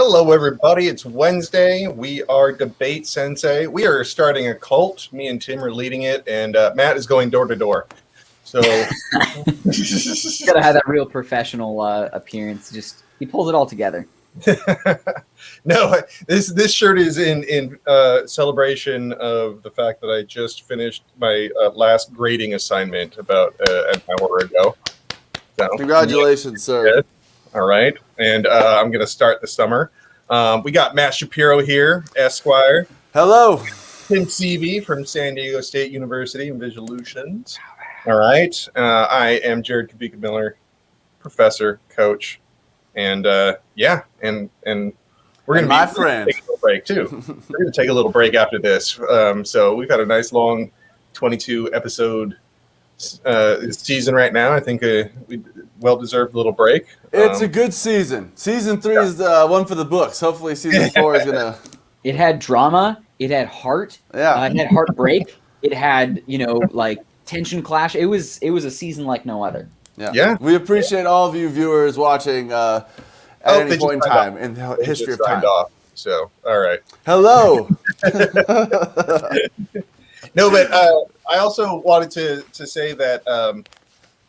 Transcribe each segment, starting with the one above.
Hello, everybody. It's Wednesday. We are DebateSensei. We are starting a cult. Me and Tim are leading it, and Matt is going door to door. So, gotta have that real professional appearance. Just he pulls it all together. No, this shirt is in celebration of the fact that I just finished my last grading assignment about an hour ago. So, congratulations, sir. All right, and I'm going to start the summer. We got Matt Shapiro here, Esquire. Hello. Tim Seavey from San Diego State University in Visualutions. All right. I am Jared Kabika Miller, professor, coach, and and we're going to take a little break too. We're going to take a little break after this. So we've had a nice long 22 episode season right now. I think we well-deserved little break. It's a good season. Season 3 is the one for the books. Hopefully season 4 is gonna. It had drama. It had heart. Yeah. It had heartbreak. It had like tension clash. It was a season like no other. Yeah. We appreciate all of you viewers watching at any point in time in the history of time. Off, so all right. Hello. No, but I also wanted to say that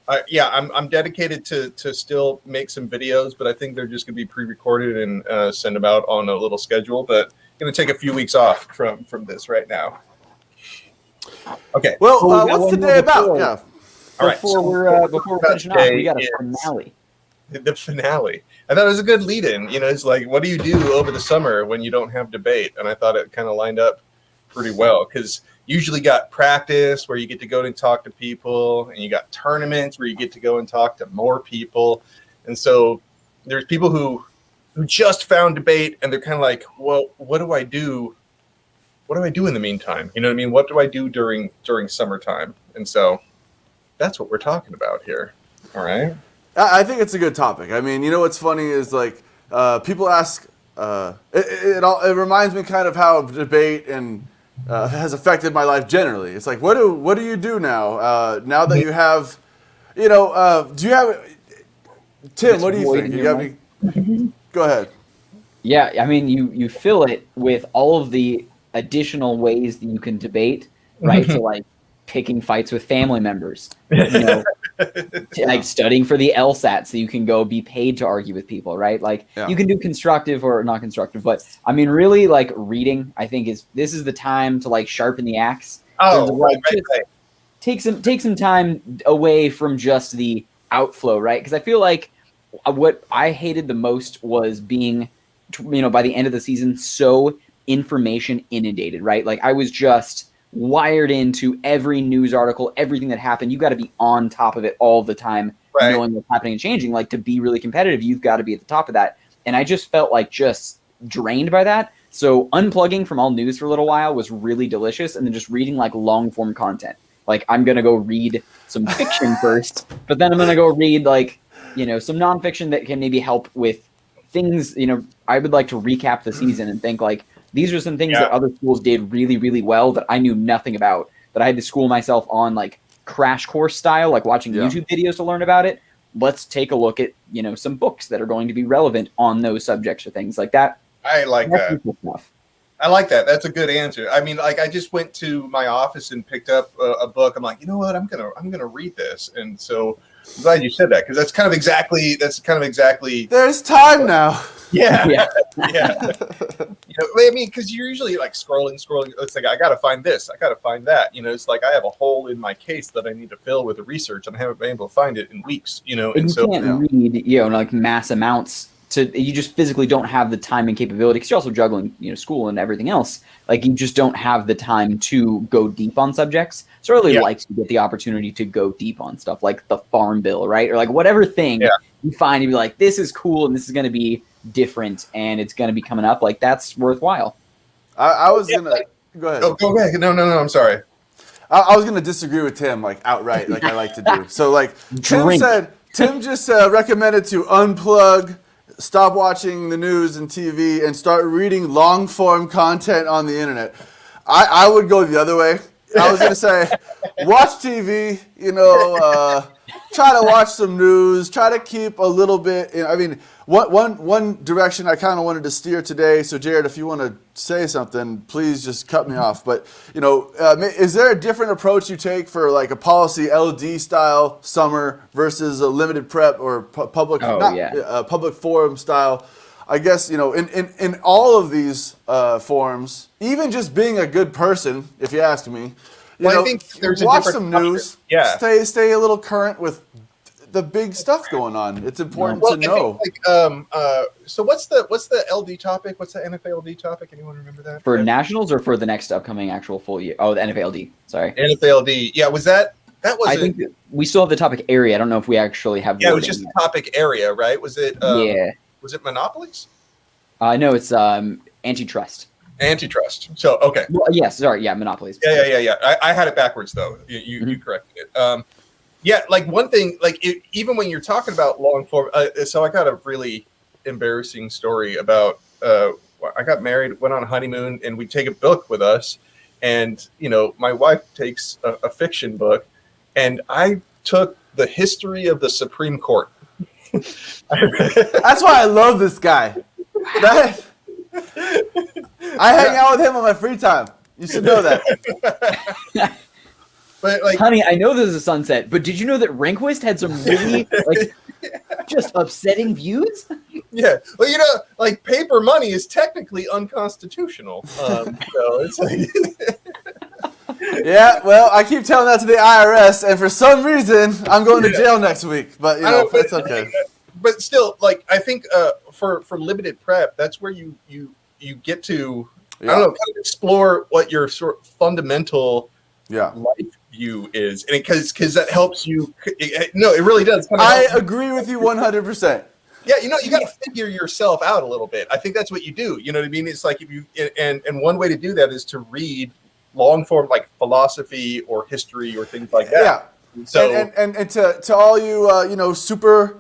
I'm dedicated to still make some videos, but I think they're just going to be pre-recorded and send them out on a little schedule. But going to take a few weeks off from this right now. Okay. Well, what's today about? Yeah. All right. Before we're finishing off, we got a finale. The finale. I thought it was a good lead-in. It's like, what do you do over the summer when you don't have debate? And I thought it kind of lined up pretty well because usually got practice where you get to go and talk to people, and you got tournaments where you get to go and talk to more people. And so there's people who just found debate, and they're kind of like, well, what do I do? What do I do in the meantime? You know what I mean? What do I do during summertime? And so that's what we're talking about here. All right. I think it's a good topic. I mean, what's funny is like people ask. It reminds me kind of how debate and has affected my life generally. It's like, what do you do now? Now that you have, do you have, Tim? What do you think? You got me. Go ahead. Yeah, I mean, you fill it with all of the additional ways that you can debate, right? So like picking fights with family members, like studying for the LSAT so you can go be paid to argue with people, right? Like you can do constructive or not constructive, but I mean, really like reading, I think this is the time to like sharpen the axe. Right. Take some time away from just the outflow, right? Because I feel like what I hated the most was being, by the end of the season, so information inundated, right? Like I was just wired into every news article, everything that happened. You got to be on top of it all the time, knowing what's happening and changing. Like to be really competitive, you've got to be at the top of that. And I just felt like just drained by that. So unplugging from all news for a little while was really delicious. And then just reading like long form content. Like I'm going to go read some fiction first, but then I'm going to go read like, some nonfiction that can maybe help with things. I would like to recap the season and think like, these are some things that other schools did really, really well that I knew nothing about, that I had to school myself on like crash course style, like watching YouTube videos to learn about it. Let's take a look at, some books that are going to be relevant on those subjects or things like that. I like that. I like that. That's a good answer. I mean, like I just went to my office and picked up a book. I'm like, you know what? I'm gonna read this. And so I'm glad you said that because that's kind of exactly. There's time now. Yeah. I mean, because you're usually like scrolling. It's like I gotta find this. I gotta find that. It's like I have a hole in my case that I need to fill with the research, and I haven't been able to find it in weeks. And so you can't read, like mass amounts. You just physically don't have the time and capability because you're also juggling, school and everything else. Like you just don't have the time to go deep on subjects. So I really like to get the opportunity to go deep on stuff like the Farm Bill, right? Or like whatever thing you find to be like, this is cool and this is going to be different and it's going to be coming up. Like that's worthwhile. I was going to go ahead. Oh, go ahead. No, I'm sorry. I was going to disagree with Tim, like outright, like I like to do. So like Tim just recommended to unplug, stop watching the news and TV and start reading long-form content on the internet. I would go the other way. I was going to say, watch TV, try to watch some news, try to keep a little bit. I mean, one direction I kind of wanted to steer today. So, Jared, if you want to say something, please just cut me off. But is there a different approach you take for like a policy LD style summer versus a limited prep or public public forum style? I guess in all of these forms, even just being a good person, if you ask me. I think there's watch some news. Yeah. Stay a little current with the big stuff going on. It's important to know. So what's the LD topic? What's the NFL LD topic? Anyone remember that? For nationals or for the next upcoming actual full year? Oh, the NFL LD. Sorry. NFL LD. Yeah, was that was? I think we still have the topic area. I don't know if we actually have. Yeah, it was just the topic area, right? Was it? Was it monopolies? No, it's antitrust. Antitrust. So okay. Well, yes. Sorry. Yeah. Monopolies. Yeah. I had it backwards though. You corrected it. Yeah. Like one thing. Like even when you're talking about long form. So I got a really embarrassing story about. I got married, went on a honeymoon, and we take a book with us, and my wife takes a fiction book, and I took the history of the Supreme Court. That's why I love this guy. I hang out with him on my free time. You should know that. But honey, I know this is a sunset, but did you know that Rehnquist had some really just upsetting views? Yeah. Well, paper money is technically unconstitutional. So it's like yeah, well, I keep telling that to the IRS, and for some reason, I'm going to jail next week. But it's okay. But still, I think for limited prep, that's where you get to I don't know, kind of explore what your sort of fundamental life view is, and because that helps you. It really does. I agree with you 100%. Yeah, you got to figure yourself out a little bit. I think that's what you do. You know what I mean? It's like if you and one way to do that is to read long form like philosophy or history or things like that. Yeah. So and to all you super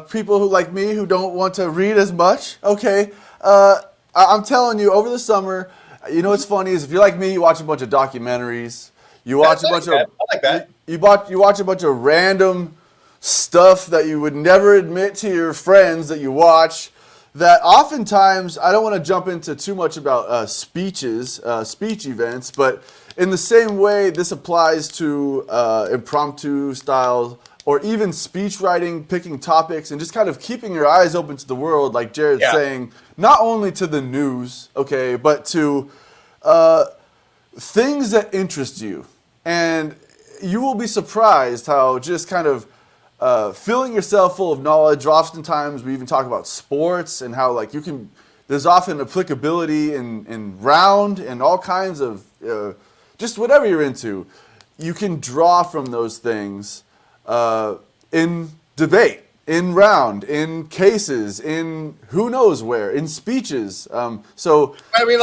people who like me who don't want to read as much, okay. I'm telling you, over the summer, what's funny is if you're like me, you watch a bunch of documentaries. You watch a bunch of. I like that. You watch a bunch of random stuff that you would never admit to your friends that you watch. That oftentimes, I don't want to jump into too much about speech events, but in the same way, this applies to impromptu style or even speech writing, picking topics, and just kind of keeping your eyes open to the world, like Jared's saying, not only to the news, okay, but to things that interest you. And you will be surprised how just kind of filling yourself full of knowledge. Oftentimes, we even talk about sports and how there's often applicability in round and all kinds of just whatever you're into. You can draw from those things in debate, in round, in cases, in who knows where, in speeches. So I mean,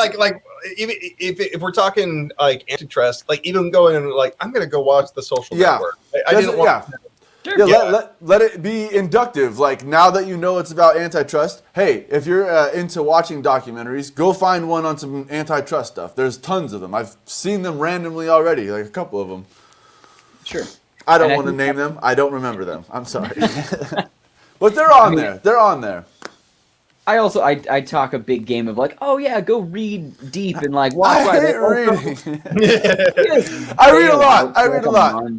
even if we're talking like antitrust, even going and I'm going to go watch The Social Network. I didn't want. Let it be inductive. Now that you know it's about antitrust, hey, if you're into watching documentaries, go find one on some antitrust stuff. There's tons of them. I've seen them randomly already, a couple of them. Sure. I don't want to name them. I don't remember them. I'm sorry. But they're on there. They're on there. I also I talk a big game of go read deep and watch. I hate reading. I read a lot.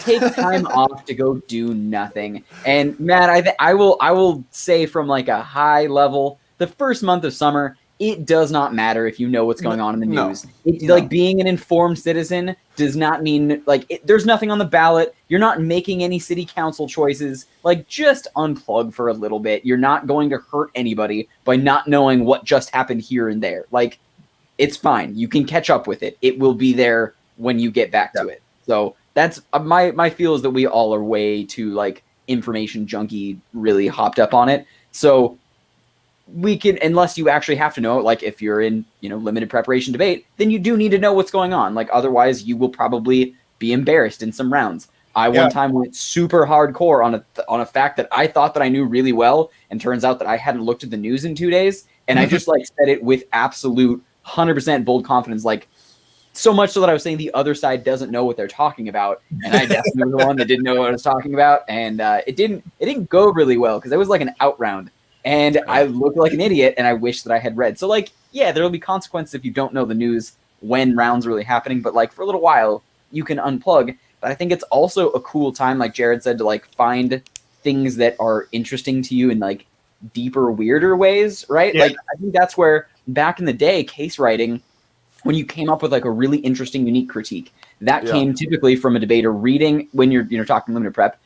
Take time off to go do nothing. And Matt, I will say from a high level, the first month of summer, it does not matter if you know what's going on in the news. Being an informed citizen does not mean there's nothing on the ballot. You're not making any city council choices. Just unplug for a little bit. You're not going to hurt anybody by not knowing what just happened here and there. It's fine. You can catch up with it. It will be there when you get back to it. So that's my feel is that we all are way too information junkie, really hopped up on it. So we can, unless you actually have to know, if you're in limited preparation debate, then you do need to know what's going on. Otherwise, you will probably be embarrassed in some rounds. I one time went super hardcore on a fact that I thought that I knew really well, and turns out that I hadn't looked at the news in 2 days, and I just said it with absolute 100% bold confidence. so much so that I was saying the other side doesn't know what they're talking about, and I definitely was the one that didn't know what I was talking about, and it didn't go really well because it was like an out round, and I looked like an idiot, and I wish that I had read. So like, yeah, there will be consequences if you don't know the news when rounds are really happening, but like for a little while you can unplug. But I think it's also a cool time, like Jared said, to like find things that are interesting to you in like deeper, weirder ways, right? Yeah. Like I think that's where back in the day, case writing, when you came up with like a really interesting, unique critique, that came typically from a debater reading when you're talking limited prep.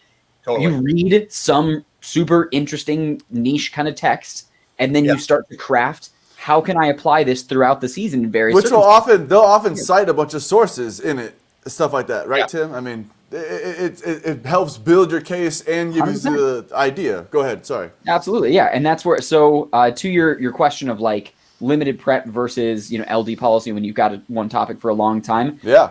Totally. You read some super interesting niche kind of text, and then you start to craft, how can I apply this throughout the season in various Which they'll often cite a bunch of sources in it, stuff like that, right, Tim? I mean, it helps build your case and give you the idea. Go ahead, sorry. Absolutely, yeah, and that's where. So to your question of like limited prep versus LD policy when you've got one topic for a long time. Yeah.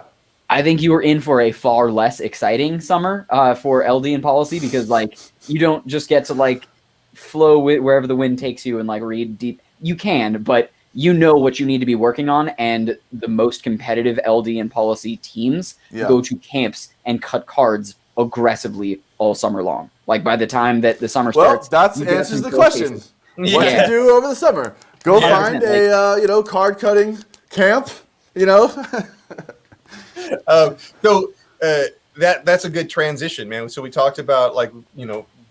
I think you were in for a far less exciting summer for LD and policy because like you don't just get to like flow with wherever the wind takes you and like read deep. You can, but you know what you need to be working on, and the most competitive LD and policy teams go to camps and cut cards aggressively all summer long. Like by the time that the summer starts, that answers the question. What to do over the summer? Go find a card cutting camp. So that's a good transition, man. So we talked about like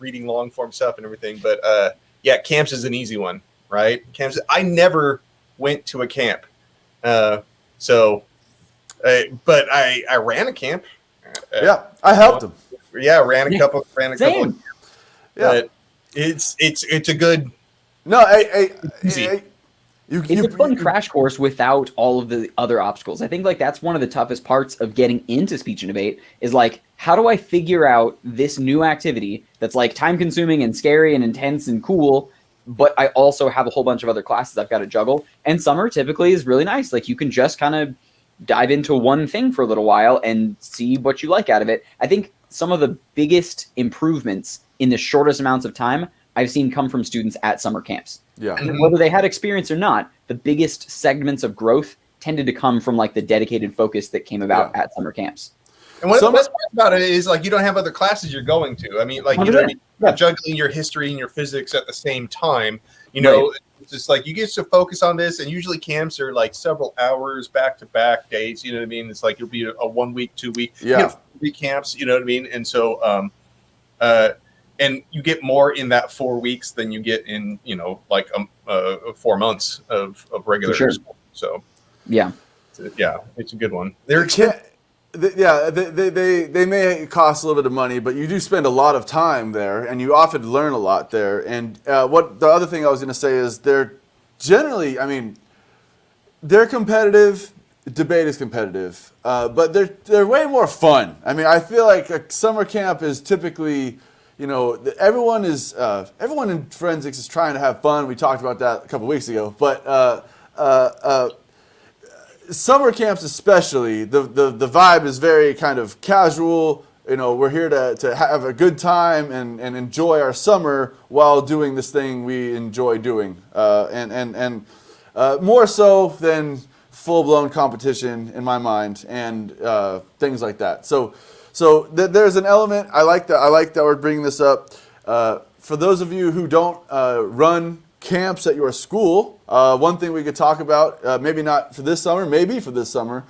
reading long form stuff and everything, but camps is an easy one, right? Camps. I never went to a camp, but I ran a camp. I helped them. Yeah, ran a couple. Yeah, but it's a good. No, It's a fun crash course without all of the other obstacles. I think like that's one of the toughest parts of getting into speech and debate is like, how do I figure out this new activity that's like time consuming and scary and intense and cool, but I also have a whole bunch of other classes I've got to juggle. And summer typically is really nice. Like you can just kind of dive into one thing for a little while and see what you like out of it. I think some of the biggest improvements in the shortest amounts of time I've seen come from students at summer camps. Yeah. And whether they had experience or not, the biggest segments of growth tended to come from like the dedicated focus that came about at summer camps. And one of the best parts about it is like you don't have other classes you're going to. I mean, like you're juggling your history and your physics at the same time. It's just like you get to focus on this, and usually camps are like several hours back to back days. You know what I mean? It's like you'll be a 1 week, 2 week, 3 camps. You know what I mean? And so, and you get more in that 4 weeks than you get in 4 months of regular school. So it's a good one. They may cost a little bit of money, but you do spend a lot of time there, and you often learn a lot there. And what the other thing I was going to say is they're generally, they're competitive. Debate is competitive, but they're way more fun. I mean, I feel like a summer camp is typically, everyone in forensics is trying to have fun. We talked about that a couple weeks ago, but summer camps especially, the vibe is very kind of casual. We're here to have a good time and enjoy our summer while doing this thing we enjoy doing, and more so than full-blown competition in my mind and things like that. So there's an element. I like that we're bringing this up. For those of you who don't run camps at your school, one thing we could talk about, maybe not for this summer, maybe for this summer,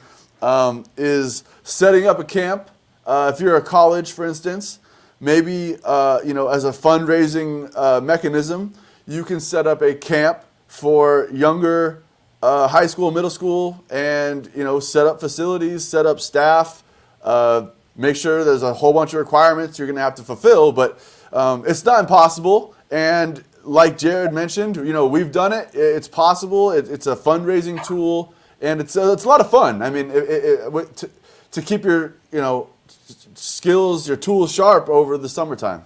is setting up a camp. If you're a college, for instance, maybe as a fundraising mechanism, you can set up a camp for younger high school, middle school, and set up facilities, set up staff, make sure there's a whole bunch of requirements you're going to have to fulfill, but it's not impossible. And like Jared mentioned, we've done it. It's possible. It's a fundraising tool, and it's a lot of fun. I mean, to keep your skills, your tools sharp over the summertime.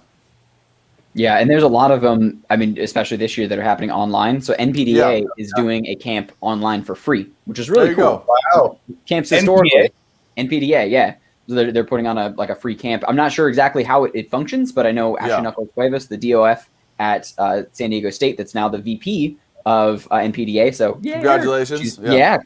Yeah, and there's a lot of them, especially this year, that are happening online. So NPDA is doing a camp online for free, which is really cool. Wow. Camps historically. NPDA, yeah. So they're putting on a free camp. I'm not sure exactly how it functions, but I know Ashley Knuckles Cuevas, the DOF at San Diego State, that's now the VP of NPDA. So yeah, Congratulations. she's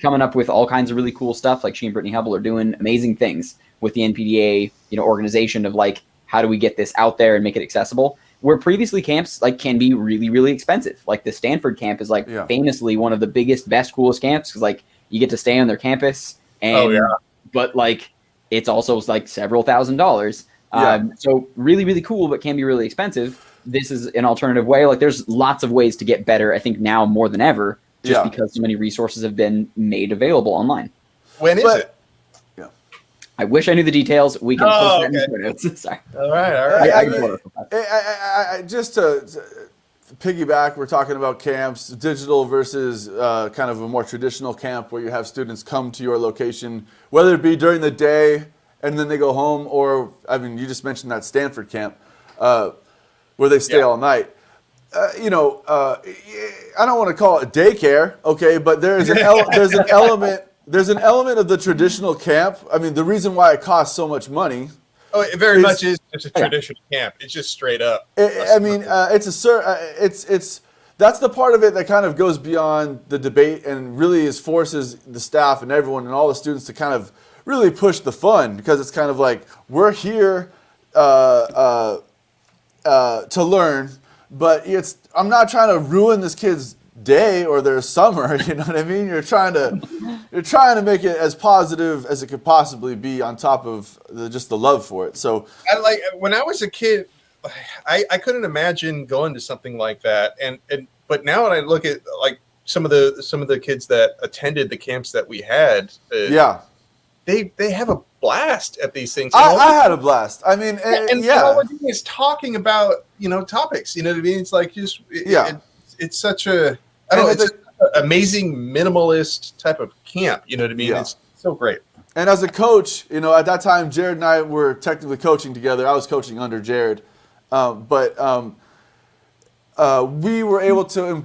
coming up with all kinds of really cool stuff. Like she and Brittany Hubble are doing amazing things with the NPDA, organization of like, how do we get this out there and make it accessible? Where previously camps like can be really, really expensive. Like the Stanford camp is like famously one of the biggest, best, coolest camps because like you get to stay on their campus and but like it's also like several $1,000s. So really, really cool, but can be really expensive. This is an alternative way. Like there's lots of ways to get better. I think now more than ever, just because so many resources have been made available online. When is it? I wish I knew the details. We can post that in the notes. Sorry. All right. I just to piggyback, we're talking about camps, digital versus kind of a more traditional camp where you have students come to your location, whether it be during the day and then they go home, or I mean, you just mentioned that Stanford camp where they stay all night. I don't want to call it daycare, okay, but there's an element. There's an element of the traditional camp. I mean, the reason why it costs so much money. Oh, it very much is just a traditional camp. It's just straight up. That's the part of it that kind of goes beyond the debate and really forces the staff and everyone and all the students to kind of really push the fun, because it's kind of like, we're here to learn, but I'm not trying to ruin this kid's day or their summer, you know what I mean? You're trying to make it as positive as it could possibly be, on top of just the love for it. So when I was a kid, I couldn't imagine going to something like that, but now when I look at like some of the kids that attended the camps that we had, they have a blast at these things. I had a blast. I mean, all we're doing is talking about topics. You know what I mean? It's like it's such a it's an amazing minimalist type of camp. You know what I mean? It's so great. And as a coach, at that time, Jared and I were technically coaching together. I was coaching under Jared, but we were able to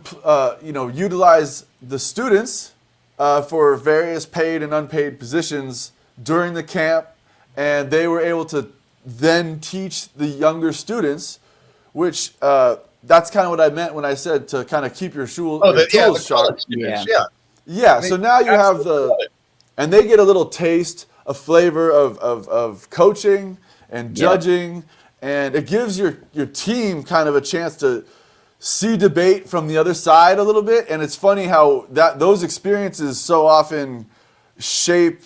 utilize the students for various paid and unpaid positions during the camp, and they were able to then teach the younger students, which that's kind of what I meant when I said to kind of keep your tools sharp. Yeah. So now you have and they get a little taste, a flavor of coaching and judging, and it gives your team kind of a chance to see debate from the other side a little bit. And it's funny how those experiences so often shape,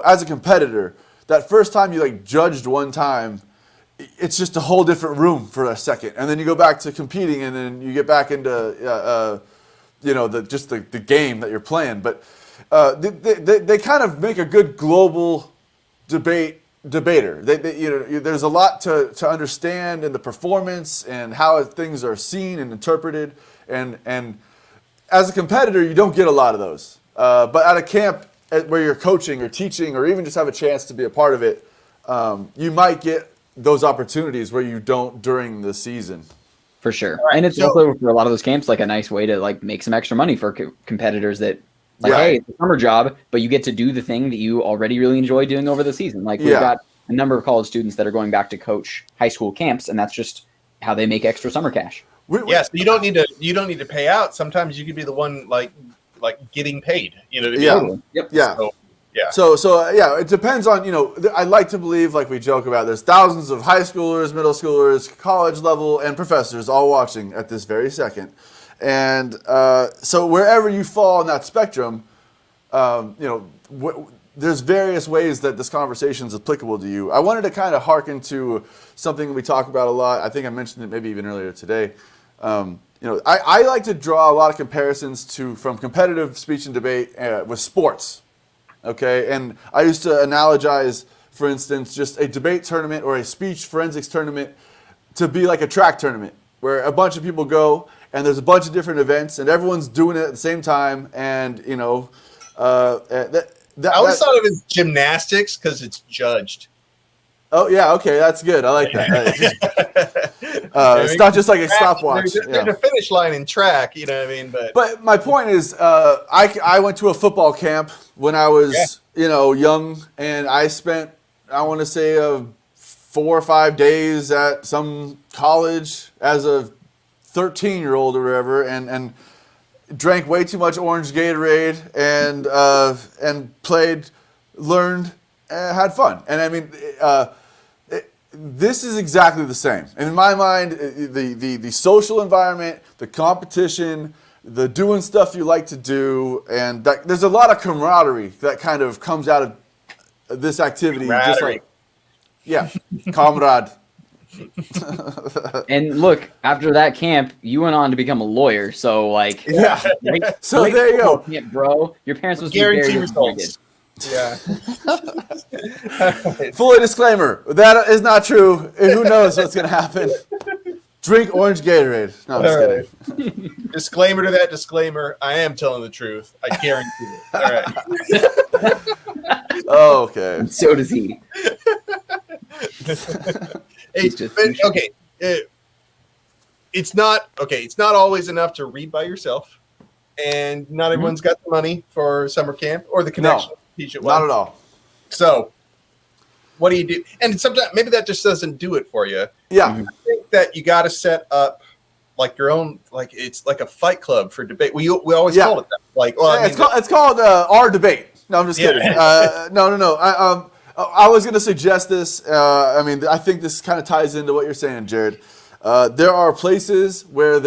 as a competitor, that first time you like judged one time, it's just a whole different room for a second, and then you go back to competing, and then you get back into the game that you're playing. But they kind of make a good global debater. There's a lot to understand in the performance and how things are seen and interpreted, and as a competitor, you don't get a lot of those. But at a camp where you're coaching or teaching or even just have a chance to be a part of it, you might get those opportunities where you don't during the season. For sure. Right. And it's also for a lot of those camps like a nice way to like make some extra money for competitors that hey, it's a summer job, but you get to do the thing that you already really enjoy doing over the season. Like we've got a number of college students that are going back to coach high school camps, and that's just how they make extra summer cash. Yes, you don't need to pay out. Sometimes you could be the one like getting paid. You know what I mean? Yep. Yeah. So it depends on, I like to believe, like we joke about, there's thousands of high schoolers, middle schoolers, college level, and professors all watching at this very second. And so wherever you fall in that spectrum, there's various ways that this conversation is applicable to you. I wanted to kind of hearken to something we talk about a lot. I think I mentioned it maybe even earlier today. I like to draw a lot of comparisons from competitive speech and debate with sports. Okay, and I used to analogize, for instance, just a debate tournament or a speech forensics tournament to be like a track tournament where a bunch of people go and there's a bunch of different events and everyone's doing it at the same time. And, I always thought of it as gymnastics because it's judged. Oh, yeah, okay, that's good. I like that. It's not just like a stopwatch. There's a finish line in track, you know what I mean? But my point is, I went to a football camp when I was, young, and I spent, I want to say, 4 or 5 days at some college as a 13-year-old or whatever, and drank way too much orange Gatorade and learned, had fun. And I mean, this is exactly the same. And in my mind, the social environment, the competition, the doing stuff you like to do, and there's a lot of camaraderie that kind of comes out of this activity. Just like, yeah, comrade. And look, after that camp, you went on to become a lawyer. So like, yeah. So there you go, camp, bro. Your parents must be Guarantee very results. disappointed. Yeah. Fully disclaimer, that is not true. And who knows what's going to happen. Drink orange Gatorade. No, I'm just kidding. Disclaimer to that disclaimer. I am telling the truth. I guarantee it. All right. Oh, okay. So does he. Hey, but, okay. It's not always enough to read by yourself, and not everyone's got the money for summer camp or the connection to teach it well. Not at all. So, what do you do? And sometimes maybe that just doesn't do it for you. Yeah. I think that you got to set up like your own, like it's like a fight club for debate. We always call it that. Like, well, I mean, it's called our debate. No, I'm just kidding. No. I was going to suggest this. I mean, I think this kind of ties into what you're saying, Jared. There are places where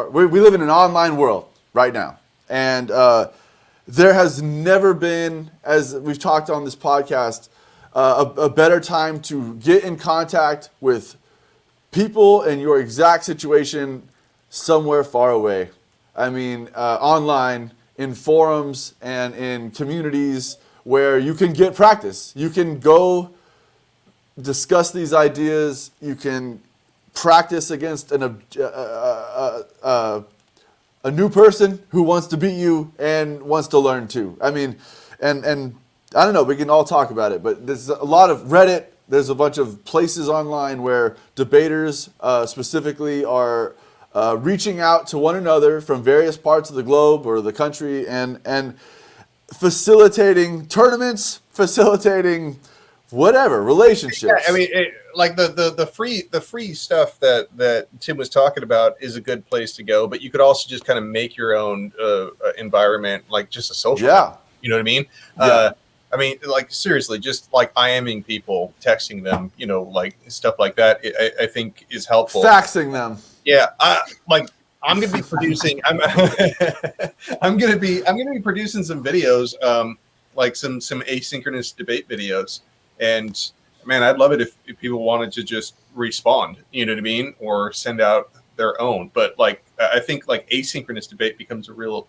we live in an online world right now. And there has never been, as we've talked on this podcast, a better time to get in contact with people in your exact situation somewhere far away. I mean, online, in forums and in communities where you can get practice. You can go discuss these ideas. You can practice against a new person who wants to beat you and wants to learn too. I mean, and I don't know, we can all talk about it, but there's a lot of Reddit. There's a bunch of places online where debaters specifically are reaching out to one another from various parts of the globe or the country and facilitating tournaments, facilitating whatever, relationships. Yeah, I mean, like the free stuff that Tim was talking about is a good place to go, but you could also just kind of make your own environment, like just a social. Yeah. You know what I mean? Yeah. I mean, like seriously, just like IMing people, texting them, like stuff like that. I think is helpful. Faxing them. Yeah, I'm gonna be producing. I'm gonna be producing some videos, like some asynchronous debate videos, and man, I'd love it if people wanted to just respond. You know what I mean, or send out their own. But like, I think like asynchronous debate becomes a real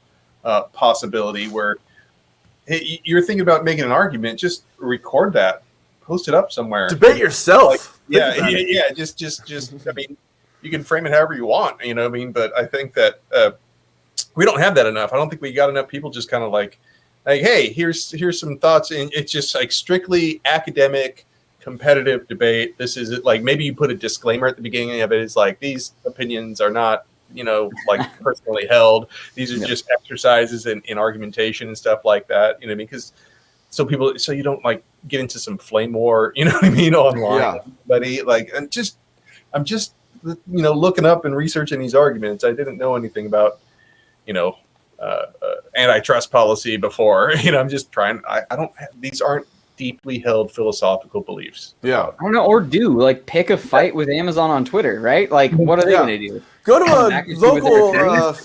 possibility where. Hey, you're thinking about making an argument, just record that, post it up somewhere. Debate yourself. Yeah. Just. I mean, you can frame it however you want. You know what I mean? But I think that we don't have that enough. I don't think we got enough people just kind of like, hey, here's some thoughts, and it's just like strictly academic, competitive debate. This is it. Like maybe you put a disclaimer at the beginning of it. It's like these opinions are not. Like personally held. These are just exercises in argumentation and stuff like that. You know what I mean? Because so you don't like get into some flame war. You know what I mean? Online, buddy. Like, I'm just looking up and researching these arguments. I didn't know anything about antitrust policy before. I'm just trying. I don't. These aren't deeply held philosophical beliefs. Yeah. I don't know, or like pick a fight with Amazon on Twitter, right? Like, what are they going to do? Go to a local.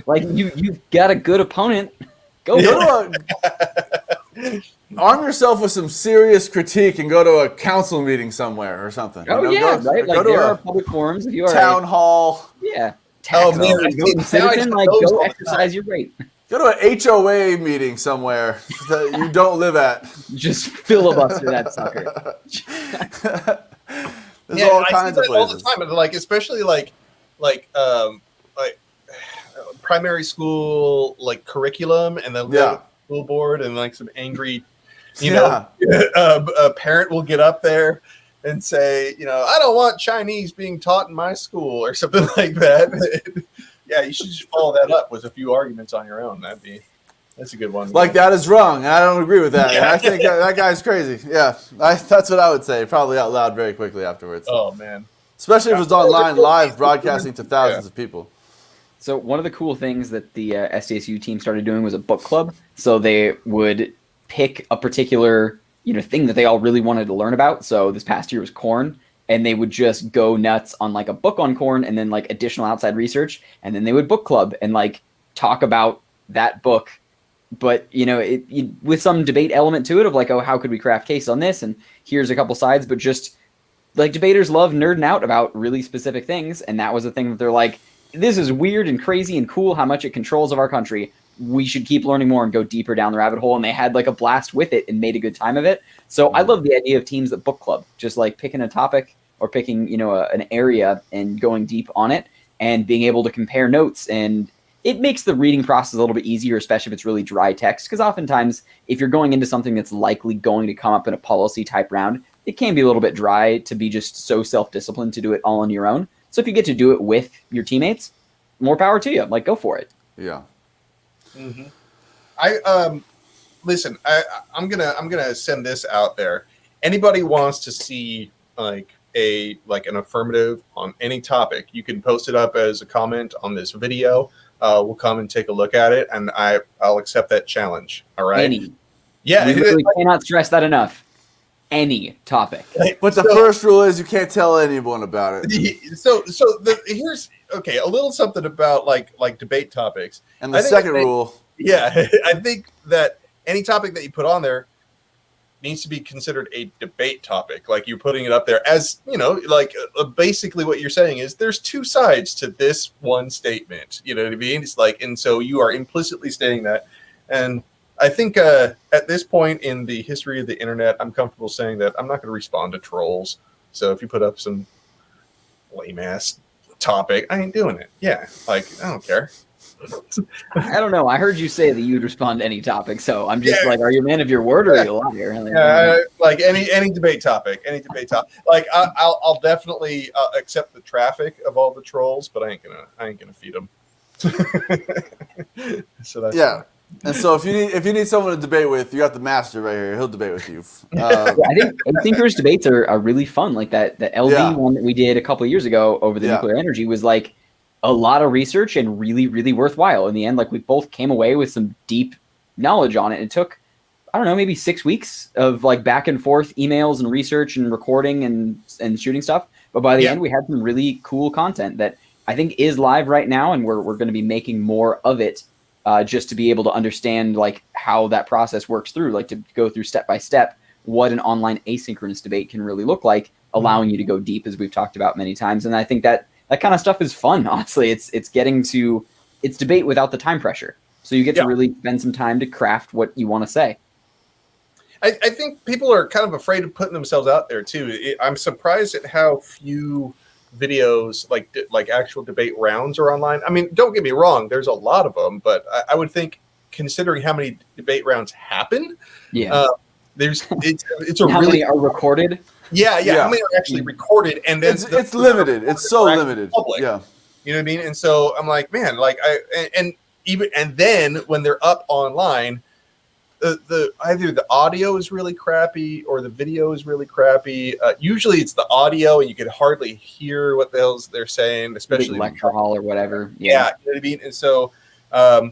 Like you've got a good opponent. Go arm yourself with some serious critique and go to a council meeting somewhere or something. Oh right. Like there are public forums if you are town hall. Yeah. Oh man, go exercise your right. Go to an HOA meeting somewhere that you don't live at. Just filibuster that sucker. There's all kinds of places all the time, like especially like primary school like curriculum, and then school board, and like some angry, a parent will get up there and say, I don't want Chinese being taught in my school or something like that. Yeah, you should just follow that up with a few arguments on your own. That's a good one. Like that is wrong. I don't agree with that. Yeah. I think that guy's crazy. Yeah, that's what I would say. Probably out loud very quickly afterwards. Oh man. Especially if it's online live broadcasting to thousands of people. So one of the cool things that the SDSU team started doing was a book club. So they would pick a particular thing that they all really wanted to learn about. So this past year was corn, and they would just go nuts on like a book on corn and then like additional outside research, and then they would book club and like talk about that book. But with some debate element to it of like, oh, how could we craft case on this? And here's a couple sides, but just like debaters love nerding out about really specific things, and that was the thing that they're like, this is weird and crazy and cool how much it controls of our country. We should keep learning more and go deeper down the rabbit hole. And they had like a blast with it and made a good time of it. So I love the idea of teams that book club, just like picking a topic or picking, an area and going deep on it and being able to compare notes. And it makes the reading process a little bit easier, especially if it's really dry text. Because oftentimes if you're going into something that's likely going to come up in a policy type round, it can be a little bit dry to be just so self-disciplined to do it all on your own. So if you get to do it with your teammates, more power to you. Like, go for it. Yeah. Mm-hmm. Listen. I'm gonna send this out there. Anybody wants to see like an affirmative on any topic, you can post it up as a comment on this video. We'll come and take a look at it, and I'll accept that challenge. All right. Any. Yeah. We really cannot stress that enough. Any topic. But the first rule is you can't tell anyone about it. So here's a little something about like debate topics. And the second rule. Yeah, I think that any topic that you put on there needs to be considered a debate topic. Like you're putting it up there as, basically what you're saying is there's two sides to this one statement. You know what I mean? It's like, and so you are implicitly stating that. And I think at this point in the history of the internet, I'm comfortable saying that I'm not going to respond to trolls. So if you put up some lame ass topic, I ain't doing it. Yeah, like I don't care. I don't know. I heard you say that you'd respond to any topic, so I'm just like, are you a man of your word or are you a liar? Like any debate topic, Like I'll definitely accept the traffic of all the trolls, but I ain't gonna feed them. So that's fine. And so if you need someone to debate with, you got the master right here. He'll debate with you. I think asynchronous debates are really fun. Like that LV one that we did a couple of years ago over the nuclear energy was like a lot of research and really, really worthwhile. In the end, like we both came away with some deep knowledge on it. It took, I don't know, maybe 6 weeks of like back and forth emails and research and recording and shooting stuff. But by the end, we had some really cool content that I think is live right now, and we're going to be making more of it. Just to be able to understand like how that process works through, like to go through step by step what an online asynchronous debate can really look like, allowing you to go deep, as we've talked about many times. And I think that kind of stuff is fun. Honestly, it's debate without the time pressure, so you get to really spend some time to craft what you want to say. I think people are kind of afraid of putting themselves out there too. I'm surprised at how few videos like actual debate rounds are online. I mean, don't get me wrong, there's a lot of them, but I would think, considering how many debate rounds happen, it's a how really many are recorded. How many are actually recorded, and then it's limited. It's so limited. Public, you know what I mean? And so I'm like, man, like and then when they're up online, the either the audio is really crappy or the video is really crappy. Usually it's the audio, and you can hardly hear what the hell they're saying, especially lecture hall or whatever. You know what I mean? And so I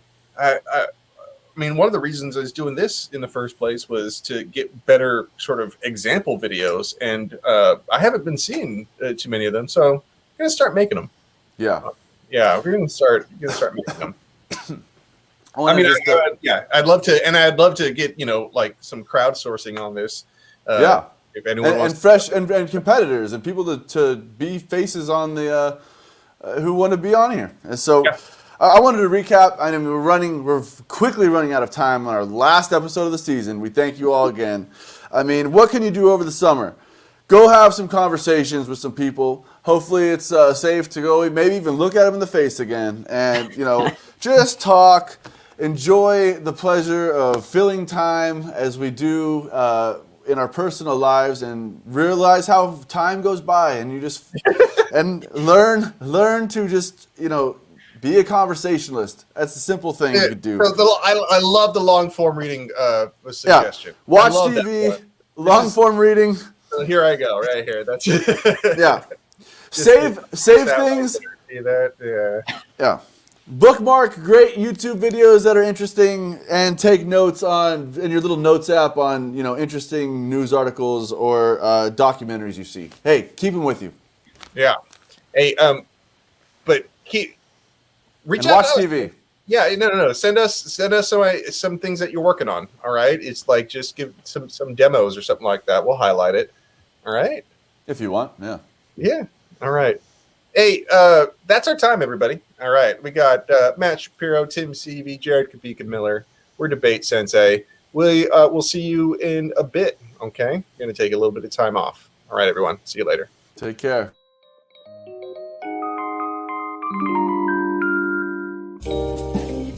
mean, one of the reasons I was doing this in the first place was to get better sort of example videos, and I haven't been seeing too many of them, so I'm gonna start making them. We're gonna start making them. I mean, I'd love to, and I'd love to get like some crowdsourcing on this. If anyone wants, and fresh and competitors and people to be faces on the who want to be on here. And so, I wanted to recap. I mean, we're quickly running out of time on our last episode of the season. We thank you all again. I mean, what can you do over the summer? Go have some conversations with some people. Hopefully, it's safe to go. Maybe even look at them in the face again, and just talk. Enjoy the pleasure of filling time as we do in our personal lives, and realize how time goes by, and you just and learn to just be a conversationalist. That's a simple thing you could do. I love the long form reading suggestion. Watch TV, long form reading. So here I go, right here. That's save things. See that? Yeah. Bookmark great YouTube videos that are interesting and take notes on in your little notes app on interesting news articles or documentaries you see. Hey, keep them with you. Yeah. Hey, but reach And out watch to us. TV. Yeah, no. Send us some things that you're working on. All right. It's like just give some demos or something like that. We'll highlight it. All right. If you want, yeah. Yeah. All right. Hey, that's our time, everybody. All right. We got Matt Shapiro, Tim Seavey, Jared Kabika Miller. We're Debate Sensei. We'll see you in a bit. Okay. We're gonna take a little bit of time off. All right, everyone. See you later. Take care.